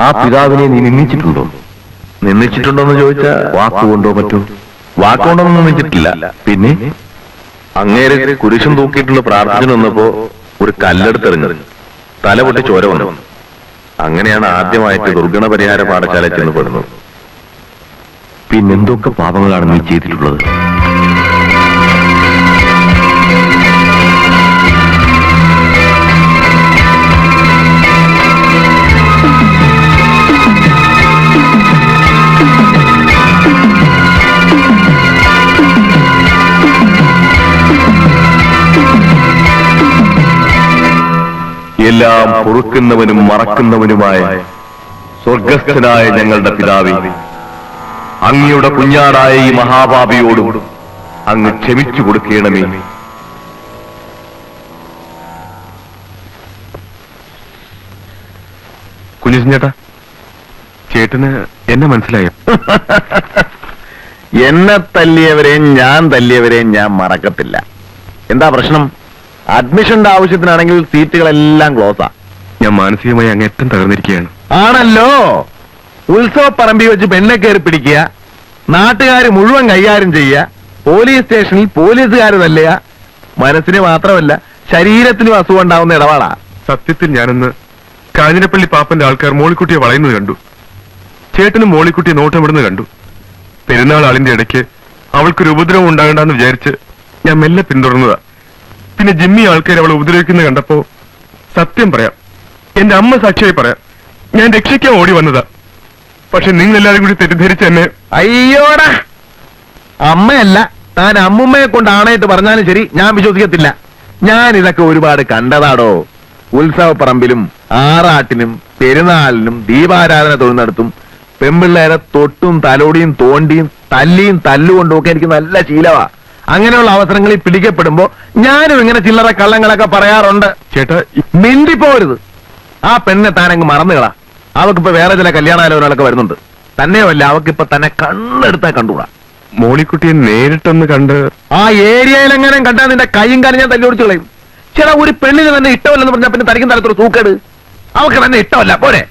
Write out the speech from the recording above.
ആ പിതാവിനെ നീ നിന്ദിച്ചിട്ടുണ്ടോ? നിന്ദിച്ചിട്ടുണ്ടോന്ന് ചോദിച്ചാ വാക്കുകൊണ്ടോ പറ്റൂ? വാക്കുകൊണ്ടൊന്നും നിന്ദിച്ചിട്ടില്ല. പിന്നെ അങ്ങേര് കുരിശും തൂക്കിയിട്ടുള്ള പ്രാർത്ഥന നിന്നപ്പോ ഒരു കല്ലെടുത്തെറിഞ്ഞത് തല പൊട്ടി ചോര വന്നു. അങ്ങനെയാണ് ആദ്യമായിട്ട് ദുർഗണ പരിഹാര പാഠശാല ചെന്ന് പെടുന്നത്. പിന്നെന്തൊക്കെ പാപങ്ങളാണ് നീ ചെയ്തിട്ടുള്ളത്? എല്ലാം പൊറുക്കുന്നവനും മറക്കുന്നവനുമായ സ്വർഗസ്ഥനായ ഞങ്ങളുടെ പിതാവേ, അങ്ങയുടെ കുഞ്ഞാടായ ഈ മഹാപാപിയോടും അങ്ങ് ക്ഷമിച്ചു കൊടുക്കണമേ. കുഞ്ഞുചേട്ടാ, ചേട്ടന് എന്നെ മനസ്സിലായോ? എന്നെ തല്ലിയവരെയും ഞാൻ മറക്കത്തില്ല. എന്താ പ്രശ്നം? അഡ്മിഷന്റെ ആവശ്യത്തിനാണെങ്കിൽ സീറ്റുകളെല്ലാം ക്ലോസാ. ഞാൻ മാനസികമായി അങ്ങേറ്റം തകർന്നിരിക്കുകയാണ്. ആണല്ലോ. ഉത്സവപ്പറമ്പിൽ വെച്ച് പെണ്ണെ കയറി പിടിക്കുക, നാട്ടുകാർ മുഴുവൻ കൈകാര്യം ചെയ്യുക, പോലീസ് സ്റ്റേഷനിൽ പോലീസുകാർ തല്ലുക. മനസ്സിന് മാത്രമല്ല ശരീരത്തിനും അസുഖം ഉണ്ടാവുന്ന ഇടപാടാ. സത്യത്തിൽ ഞാനൊന്ന് കാഞ്ഞിരപ്പള്ളി പാപ്പന്റെ ആൾക്കാർ മോളിക്കുട്ടിയെ വളയുന്നത് കണ്ടു. ചേട്ടനും മോളിക്കുട്ടിയെ നോട്ടമിടുന്നത് കണ്ടു. പെരുന്നാൾ ആളിന്റെ ഇടയ്ക്ക് അവൾക്കൊരു ഉപദ്രവം ഉണ്ടാകണ്ടെന്ന് വിചാരിച്ച് ഞാൻ മെല്ലെ പിന്തുടർന്നതാ. പിന്നെ ജിമ്മി ആൾക്കാർ അവളെ ഉപദ്രവിക്കുന്നത് കണ്ടപ്പോ സത്യം പറയാം, എന്റെ അമ്മ സാക്ഷിയായി പറയാം, ഞാൻ രക്ഷിക്കാൻ ഓടി വന്നതാ. പക്ഷെ നിങ്ങളെല്ലാരും കൂടി തെറ്റിദ്ധരിച്ച് എന്നെ. അയ്യോടാ, അമ്മയല്ല താൻ അമ്മുമ്മയെ കൊണ്ടാണായിട്ട് പറഞ്ഞാലും ശരി, ഞാൻ വിശ്വസിക്കത്തില്ല. ഞാൻ ഇതൊക്കെ ഒരുപാട് കണ്ടതാടോ. ഉത്സവപ്പറമ്പിലും ആറാട്ടിനും പെരുന്നാളിനും ദീപാരാധന തൊഴുന്നിടത്തും പെമ്പിള്ളേരെ തൊട്ടും തലോടിയും തോണ്ടിയും തല്ലിയും തല്ലുകൊണ്ടും ഒക്കെ എനിക്ക് നല്ല ശീലമാ. അങ്ങനെയുള്ള അവസരങ്ങളിൽ പിടിക്കപ്പെടുമ്പോ ഞാനും ഇങ്ങനെ ചില്ലറ കള്ളങ്ങളൊക്കെ പറയാറുണ്ട്. ചേട്ടാ, മിണ്ടിപ്പോരുത്. ആ പെണ്ണെ താനങ്ങ് മറന്നുകളാ. അവക്കിപ്പോ വേറെ ചില കല്യാണാലോചനകളൊക്കെ വരുന്നുണ്ട്. തന്നെയുമല്ല, അവക്കിപ്പോ തന്നെ കണ്ണെടുത്താൽ കണ്ടുകൂടാ. മോളിക്കുട്ടിയെ നേരിട്ടൊന്ന് കണ്ട് ആ ഏരിയയിലെങ്ങനെ കണ്ടാൽ നിന്റെ കൈയും കാര്യം ഞാൻ തല്ലി ഓടിച്ചു കളയും. ചേട്ടാ, ഒരു പെണ്ണിന് തന്നെ ഇഷ്ടമല്ലെന്ന് പറഞ്ഞാൽ പിന്നെ തനിക്കും തരത്തൊരു തൂക്കേട്. അവക്ക് തന്നെ ഇഷ്ടമല്ല പോരെ.